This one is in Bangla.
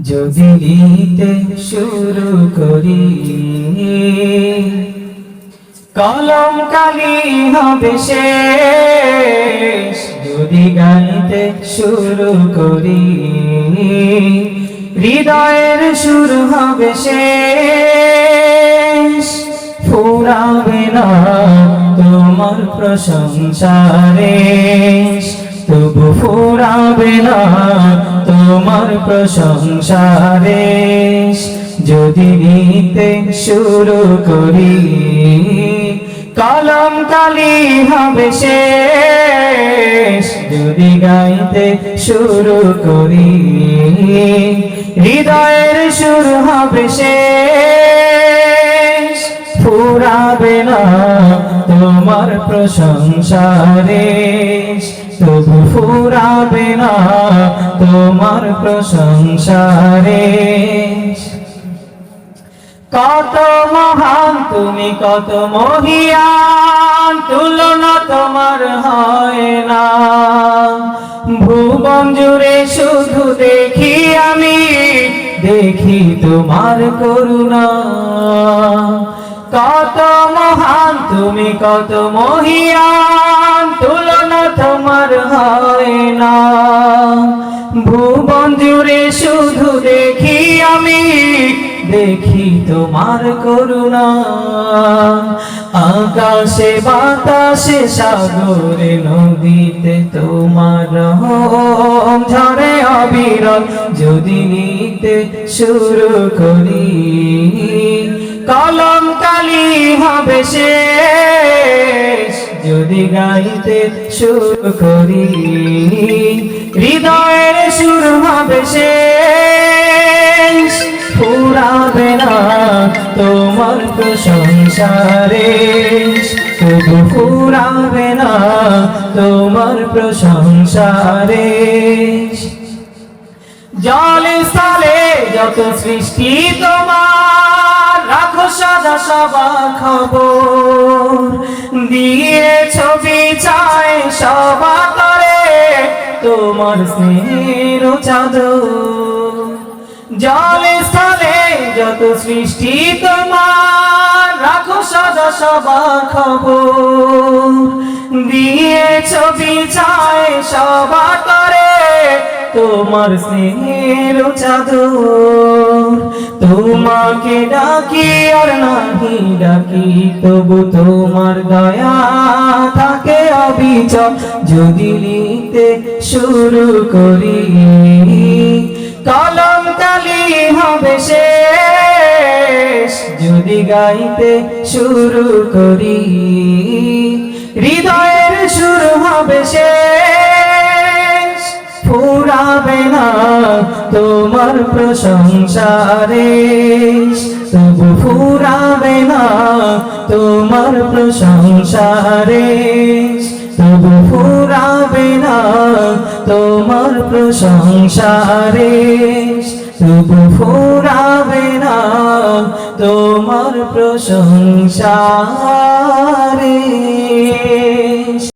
যদি লিখতে শুরু করি কলম কালি হবে শেষ। যদি গাইতে শুরু করি হৃদয়ের সুর হবে শেষ। ফুরাবে না তোমার প্রশংসারে, তবু ফুরাবে না তোমার প্রশংসারে। যদি নিতে শুরু করি কলম কালি হবে শেষ। যদি গাইতে শুরু করি হৃদয়ের সুর হবে শেষ। ফুরাবে না তোমার প্রশংসারে, তবু ফুরাবে না তোমার প্রশংসারে। কত মহান তুমি, কত মহিয়ান, তুলনা তোমার হয় না। ভুবন জুড়ে শুধু দেখি আমি, দেখি তোমার করুণা। কত মহান তুমি, কত মহিয়ান, তুলনা তোমার হয় না। ভুবন জুড়ে শুধু দেখি আমি, দেখি তোমার করুণা। আকাশে বাতাসে সাগরে নদীতে তোমার রহম ঝরে অবিরল। যদি নিতে শুরু করি কলম কালি হবে শেষ। যদি গাইতে শুরু করি হৃদয়ের সুর হবে শেষ। ফুরাবে না তোমার প্রশংসারে, তবু ফুরাবে না তোমার প্রশংসারে। জলে স্থলে যত সৃষ্টি তোমার, রাখো সদা সবা খবর। দিয়েছ বিচায় সবা করে তোমার স্নেহের চাদর। জলে স্থলে যত সৃষ্টি তোমার, রাখো সদা সবা খবর। দিয়েছ বিচায় সবা করে তোমার স্নেহের চাদর। তোমাকে ডাকি আর নাহি ডাকি, তবু তোমার দয়া থাকে অবিচল। যদি লিখতে শুরু করি কলম কালি হবে শেষ। যদি গাইতে শুরু করি হৃদয়ের সুর হবে শেষ। ফুরাবে না তোমার প্রশংসারে, তবু ফুরাবে না তোমার প্রশংসারে। তবু ফুরাবে না তোমার প্রশংসারে, তবু ফুরাবে না তোমার প্রশংসারে।